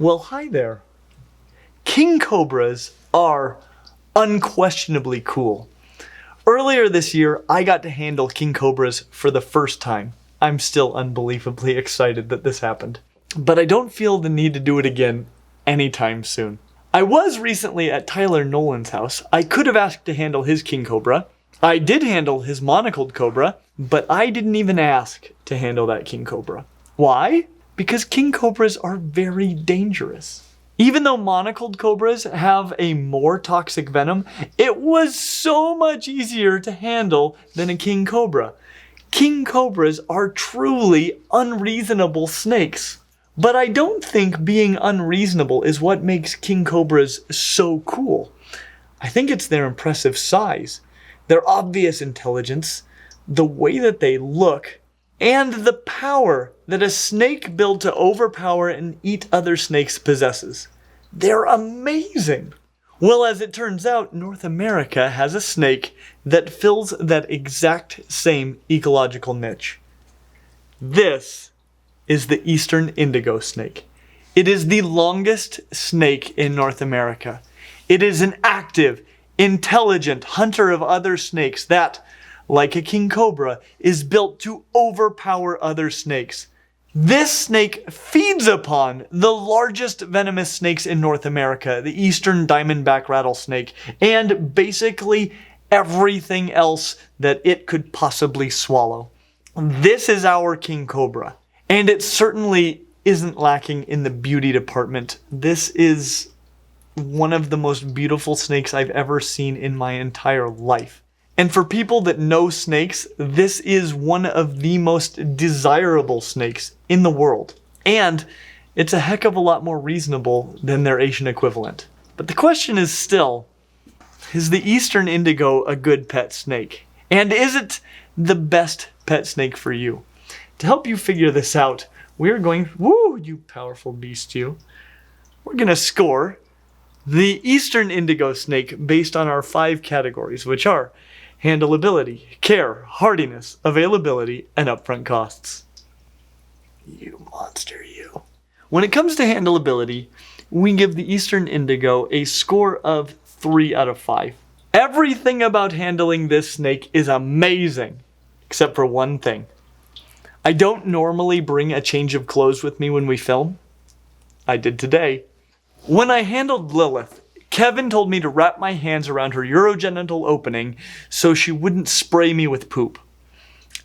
Well, hi there. King cobras are unquestionably cool. Earlier this year, I got to handle king cobras for the first time. I'm still unbelievably excited that this happened. But I don't feel the need to do it again anytime soon. I was recently at Tyler Nolan's house. I could have asked to handle his king cobra. I did handle his monocled cobra, but I didn't even ask to handle that king cobra. Why? Because king cobras are very dangerous. Even though monocled cobras have a more toxic venom, it was so much easier to handle than a king cobra. King cobras are truly unreasonable snakes. But I don't think being unreasonable is what makes king cobras so cool. I think it's their impressive size, their obvious intelligence, the way that they look, and the power that a snake built to overpower and eat other snakes possesses. They're amazing! Well, as it turns out, North America has a snake that fills that exact same ecological niche. This is the eastern indigo snake. It is the longest snake in North America. It is an active, intelligent hunter of other snakes that, like a king cobra, is built to overpower other snakes. This snake feeds upon the largest venomous snakes in North America, the eastern diamondback rattlesnake, and basically everything else that it could possibly swallow. This is our king cobra, and it certainly isn't lacking in the beauty department. This is one of the most beautiful snakes I've ever seen in my entire life. And for people that know snakes, this is one of the most desirable snakes in the world. And it's a heck of a lot more reasonable than their Asian equivalent. But the question is still, is the eastern indigo a good pet snake? And is it the best pet snake for you? To help you figure this out, we're going, woo, you powerful beast you. We're going to score the eastern indigo snake based on our 5 categories, which are handleability, care, hardiness, availability, and upfront costs. You monster, you. When it comes to handleability, we give the eastern indigo a score of 3 out of 5. Everything about handling this snake is amazing, except for one thing. I don't normally bring a change of clothes with me when we film. I did today. When I handled Lilith, Kevin told me to wrap my hands around her urogenital opening so she wouldn't spray me with poop.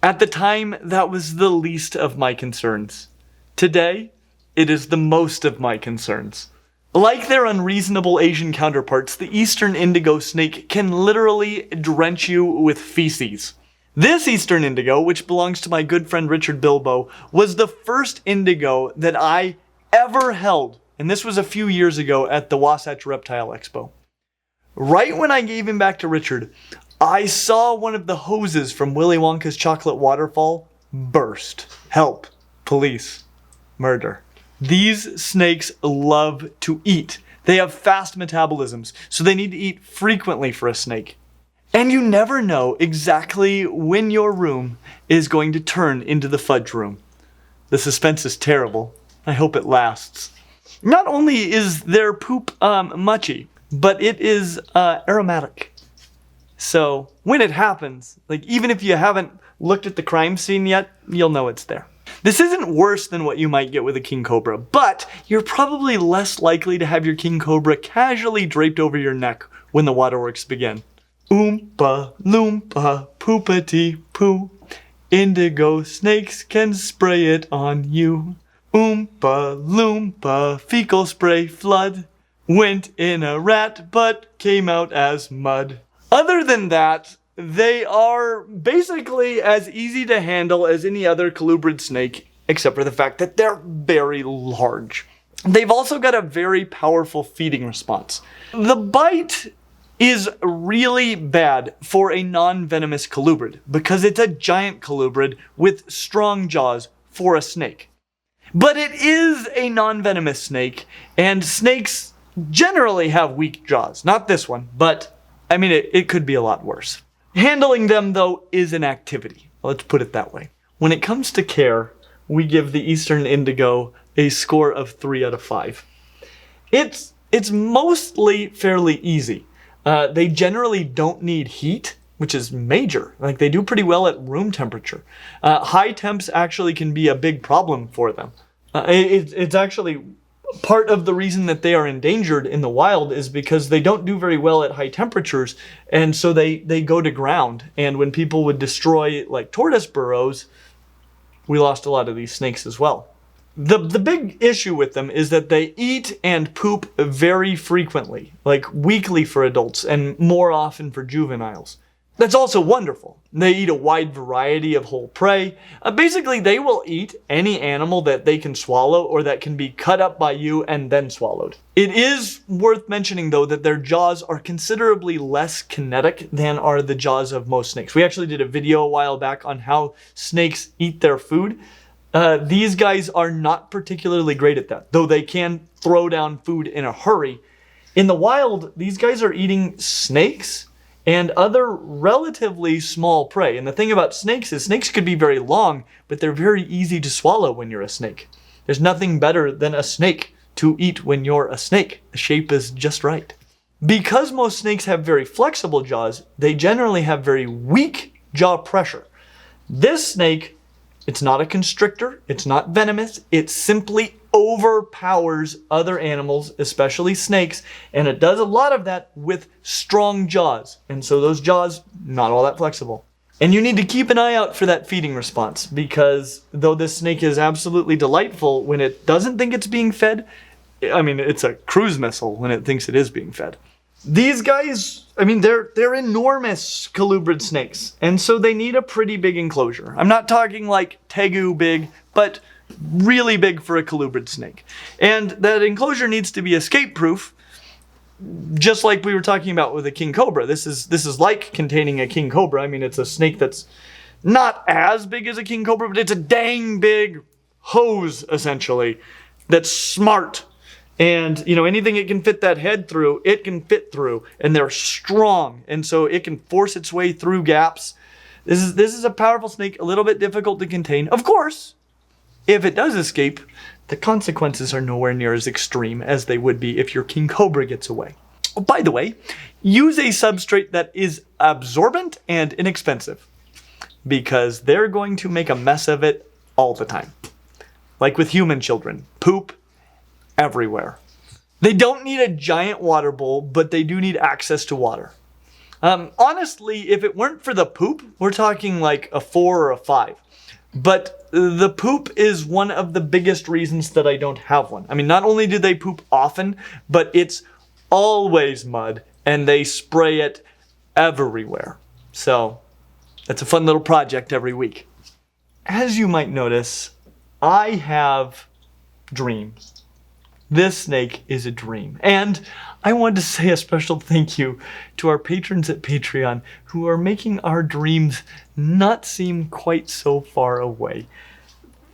At the time, that was the least of my concerns. Today, it is the most of my concerns. Like their unreasonable Asian counterparts, the eastern indigo snake can literally drench you with feces. This eastern indigo, which belongs to my good friend Richard Bilbo, was the first indigo that I ever held. And this was a few years ago at the Wasatch Reptile Expo. Right when I gave him back to Richard, I saw one of the hoses from Willy Wonka's chocolate waterfall burst. Help. Police. Murder. These snakes love to eat. They have fast metabolisms, so they need to eat frequently for a snake. And you never know exactly when your room is going to turn into the fudge room. The suspense is terrible. I hope it lasts. Not only is their poop muchy, but it is aromatic. So when it happens, like even if you haven't looked at the crime scene yet, you'll know it's there. This isn't worse than what you might get with a king cobra, but you're probably less likely to have your king cobra casually draped over your neck when the waterworks begin. Oompa loompa poopity poo, indigo snakes can spray it on you. Oompa loompa fecal spray flood, went in a rat but came out as mud. Other than that, they are basically as easy to handle as any other colubrid snake, except for the fact that they're very large. They've also got a very powerful feeding response. The bite is really bad for a non-venomous colubrid because it's a giant colubrid with strong jaws for a snake. But it is a non-venomous snake, and snakes generally have weak jaws. Not this one, but I mean, it could be a lot worse. Handling them, though, is an activity. Let's put it that way. When it comes to care, we give the Eastern Indigo a score of 3 out of 5. It's mostly fairly easy. They generally don't need heat, which is major. Like, they do pretty well at room temperature. High temps actually can be a big problem for them. It's actually part of the reason that they are endangered in the wild is because they don't do very well at high temperatures, and so they go to ground. And when people would destroy like tortoise burrows, we lost a lot of these snakes as well. The big issue with them is that they eat and poop very frequently, like weekly for adults and more often for juveniles. That's also wonderful. They eat a wide variety of whole prey. Basically, they will eat any animal that they can swallow or that can be cut up by you and then swallowed. It is worth mentioning, though, that their jaws are considerably less kinetic than are the jaws of most snakes. We actually did a video a while back on how snakes eat their food. These guys are not particularly great at that, though they can throw down food in a hurry. In the wild, these guys are eating snakes and other relatively small prey. And the thing about snakes is snakes could be very long, but they're very easy to swallow when you're a snake. There's nothing better than a snake to eat when you're a snake. The shape is just right. Because most snakes have very flexible jaws, they generally have very weak jaw pressure. This snake, it's not a constrictor, it's not venomous, it simply overpowers other animals, especially snakes, and it does a lot of that with strong jaws. And so those jaws, not all that flexible. And you need to keep an eye out for that feeding response, because though this snake is absolutely delightful when it doesn't think it's being fed, I mean, it's a cruise missile when it thinks it is being fed. These guys, I mean, they're enormous colubrid snakes, and so they need a pretty big enclosure. I'm not talking like tegu big, but really big for a colubrid snake. And that enclosure needs to be escape-proof, just like we were talking about with a king cobra. This is like containing a king cobra. I mean, it's a snake that's not as big as a king cobra, but it's a dang big hose, essentially, that's smart. And, you know, anything it can fit that head through, it can fit through. And they're strong, and so it can force its way through gaps. This is a powerful snake, a little bit difficult to contain. Of course, if it does escape, the consequences are nowhere near as extreme as they would be if your king cobra gets away. Oh, by the way, use a substrate that is absorbent and inexpensive, because they're going to make a mess of it all the time. Like with human children, poop everywhere. They don't need a giant water bowl, but they do need access to water. Honestly, if it weren't for the poop, we're talking like a 4 or a 5. But the poop is one of the biggest reasons that I don't have one. I mean, not only do they poop often, but it's always mud, and they spray it everywhere. So it's a fun little project every week. As you might notice, I have dreams. This snake is a dream. And I wanted to say a special thank you to our patrons at Patreon who are making our dreams not seem quite so far away.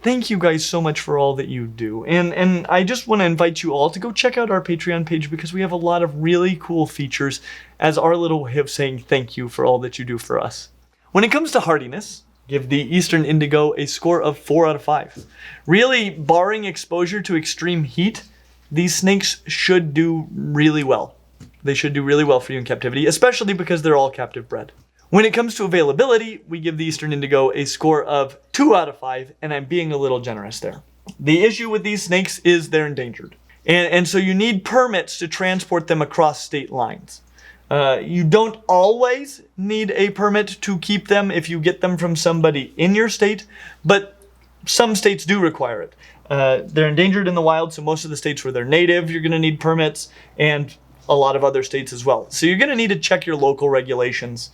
Thank you guys so much for all that you do. And I just want to invite you all to go check out our Patreon page, because we have a lot of really cool features as our little way of saying thank you for all that you do for us. When it comes to hardiness, give the Eastern Indigo a score of 4 out of 5. Really, barring exposure to extreme heat, these snakes should do really well. They should do really well for you in captivity, especially because they're all captive bred. When it comes to availability, we give the Eastern Indigo a score of 2 out of 5, and I'm being a little generous there. The issue with these snakes is they're endangered. And so you need permits to transport them across state lines. You don't always need a permit to keep them if you get them from somebody in your state, but some states do require it. They're endangered in the wild, so most of the states where they're native, you're going to need permits, and a lot of other states as well. So you're going to need to check your local regulations,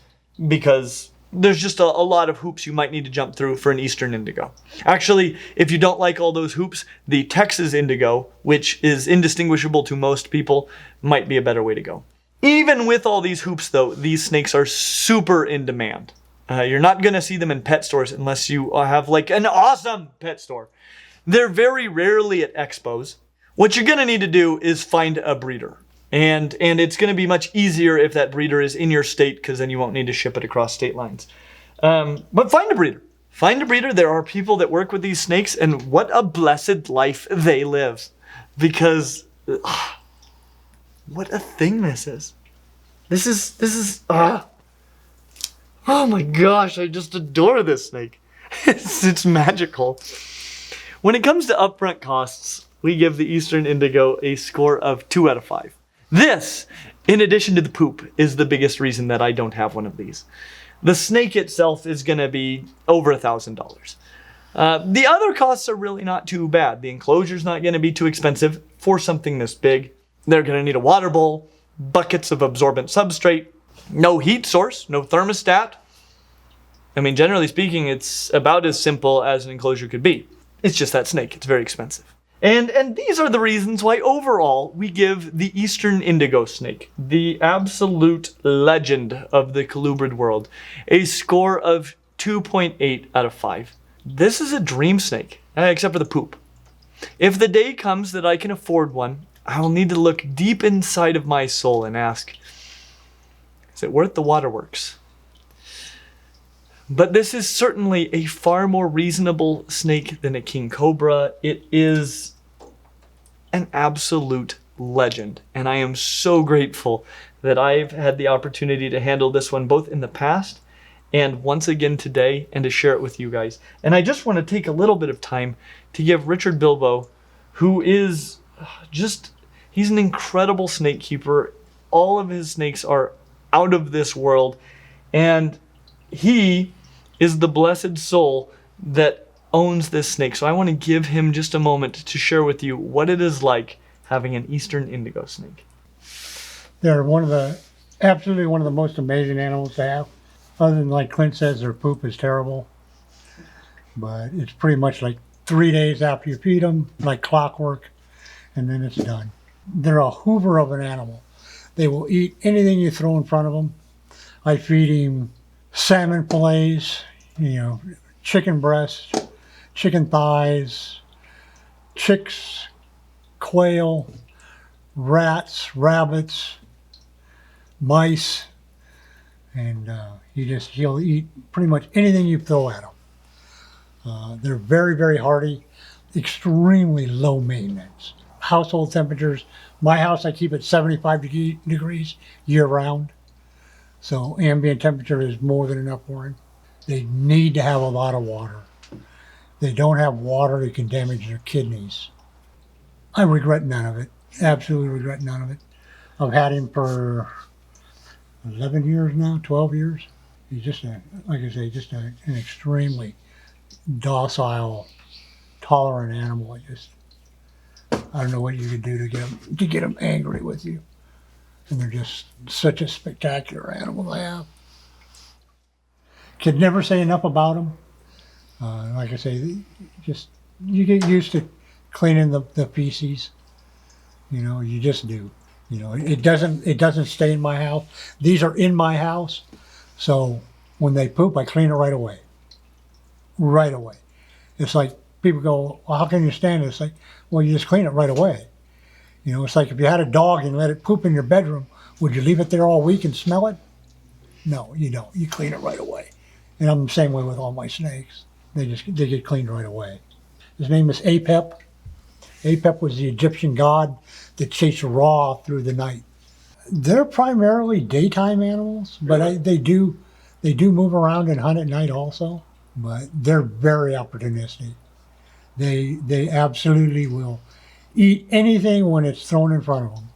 because there's just a lot of hoops you might need to jump through for an Eastern Indigo. Actually, if you don't like all those hoops, the Texas Indigo, which is indistinguishable to most people, might be a better way to go. Even with all these hoops, though, these snakes are super in demand. You're not going to see them in pet stores unless you have like an awesome pet store. They're very rarely at expos. What you're going to need to do is find a breeder. And it's going to be much easier if that breeder is in your state, because then you won't need to ship it across state lines. But find a breeder. Find a breeder. There are people that work with these snakes, and what a blessed life they live. Because What a thing this is. This is, oh my gosh, I just adore this snake. It's magical. When it comes to upfront costs, we give the Eastern Indigo a score of 2 out of 5. This, in addition to the poop, is the biggest reason that I don't have one of these. The snake itself is going to be over $1,000. The other costs are really not too bad. The enclosure's not going to be too expensive for something this big. They're going to need a water bowl, buckets of absorbent substrate, no heat source, no thermostat. I mean, generally speaking, it's about as simple as an enclosure could be. It's just that snake. It's very expensive. And these are the reasons why overall we give the Eastern Indigo snake, the absolute legend of the colubrid world, a score of 2.8 out of 5. This is a dream snake, except for the poop. If the day comes that I can afford one, I will need to look deep inside of my soul and ask, is it worth the waterworks? But this is certainly a far more reasonable snake than a king cobra. It is an absolute legend, and I am so grateful that I've had the opportunity to handle this one both in the past and once again today, and to share it with you guys. And I just want to take a little bit of time to give Richard Bilbo, who is just, he's an incredible snake keeper. All of his snakes are out of this world, and he is the blessed soul that owns this snake. So I want to give him just a moment to share with you what it is like having an Eastern Indigo snake. They're absolutely one of the most amazing animals to have. Other than, like Clint says, their poop is terrible. But it's pretty much like 3 days after you feed them, like clockwork, and then it's done. They're a hoover of an animal. They will eat anything you throw in front of them. I feed him salmon fillets, chicken breasts, chicken thighs, chicks, quail, rats, rabbits, mice, and he'll eat pretty much anything you throw at him. They're very, very hardy, extremely low maintenance. Household temperatures, my house I keep at 75 degrees year round. So ambient temperature is more than enough for him. They need to have a lot of water. They don't have water, they can damage their kidneys. I regret none of it. Absolutely regret none of it. I've had him for 11 years now, 12 years. He's just, like I say, just an extremely docile, tolerant animal. I don't know what you could do to get him angry with you. And they're just such a spectacular animal to have. Could never say enough about them. Like I say, you get used to cleaning the feces. You just do. It doesn't stay in my house. These are in my house, so when they poop, I clean it right away. Right away. It's like people go, well, how can you stand it? It's like, well, you just clean it right away. It's like if you had a dog and let it poop in your bedroom, would you leave it there all week and smell it? No, you don't. You clean it right away. And I'm the same way with all my snakes. They get cleaned right away. His name is Apep. Apep was the Egyptian god that chased Ra through the night. They're primarily daytime animals, but they do move around and hunt at night also. But they're very opportunistic. They absolutely will eat anything when it's thrown in front of them,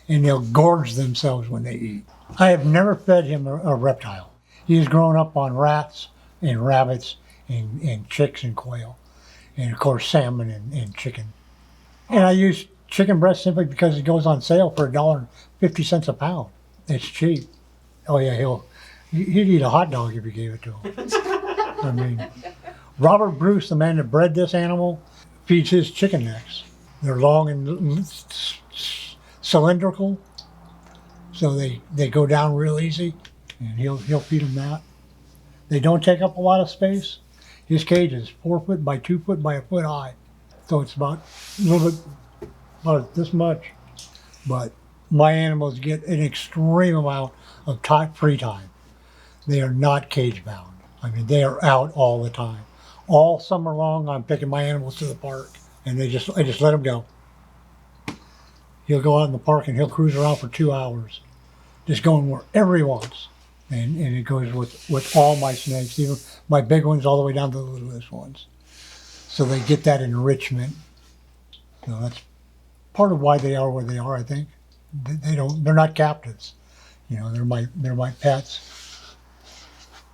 and they'll gorge themselves when they eat. I have never fed him a reptile. He's grown up on rats and rabbits and chicks and quail, and of course salmon and chicken. And I use chicken breast simply because it goes on sale for $1.50 a pound. It's cheap. Oh yeah, he'd eat a hot dog if you gave it to him. I mean, Robert Bruce, the man that bred this animal, feeds his chicken necks. They're long and cylindrical, so they go down real easy, and he'll feed them that. They don't take up a lot of space. His cage is 4 foot by 2 foot by a foot high, so it's about a little bit about this much. But my animals get an extreme amount of free time. They are not cage bound. I mean, they are out all the time. All summer long, I'm taking my animals to the park, and I just let them go. he'll go out in the park and he'll cruise around for 2 hours, just going wherever he wants. And it goes with all my snakes, even my big ones all the way down to the littlest ones. So they get that enrichment. So that's part of why they are where they are, I think. They're not captives. You know, they're my pets.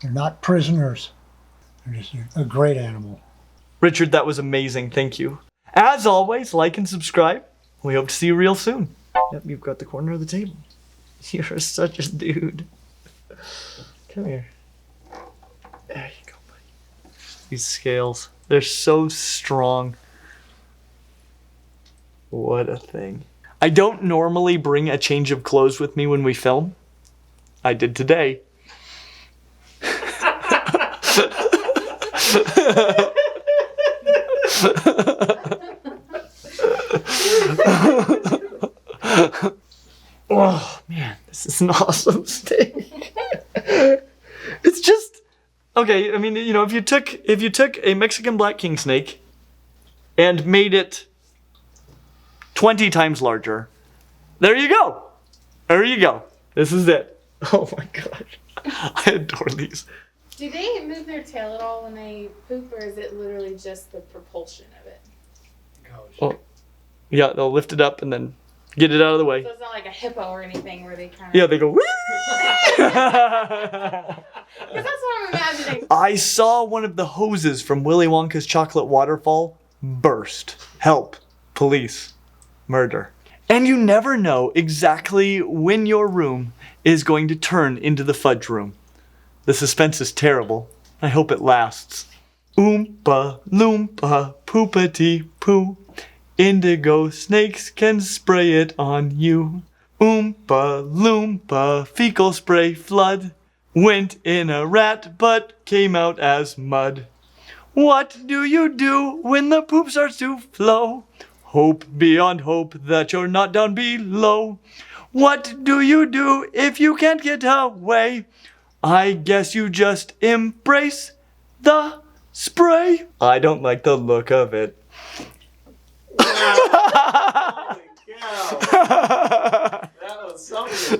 They're not prisoners. They're just a great animal. Richard, that was amazing. Thank you. As always, like and subscribe. We hope to see you real soon. Yep, you've got the corner of the table. You're such a dude. Come here. There you go, buddy. These scales, they're so strong. What a thing. I don't normally bring a change of clothes with me when we film. I did today. Oh man, this is an awesome steak. It's just okay. I mean, you know, if you took a Mexican black king snake and made it 20 times larger, there you go. There you go. This is it. Oh my gosh, I adore these. Do they move their tail at all when they poop, or is it literally just the propulsion of it? Oh, yeah, they'll lift it up and then get it out of the way. So it's not like a hippo or anything where they kind of... Yeah, they go. Because that's what I'm imagining. I saw one of the hoses from Willy Wonka's chocolate waterfall burst. Help. Police. Murder. And you never know exactly when your room is going to turn into the fudge room. The suspense is terrible. I hope it lasts. Oompa loompa poopity poo. Indigo snakes can spray it on you. Oompa loompa fecal spray flood. Went in a rat but came out as mud. What do you do when the poop starts to flow? Hope beyond hope that you're not down below. What do you do if you can't get away? I guess you just embrace the spray. I don't like the look of it. Holy cow. That was something.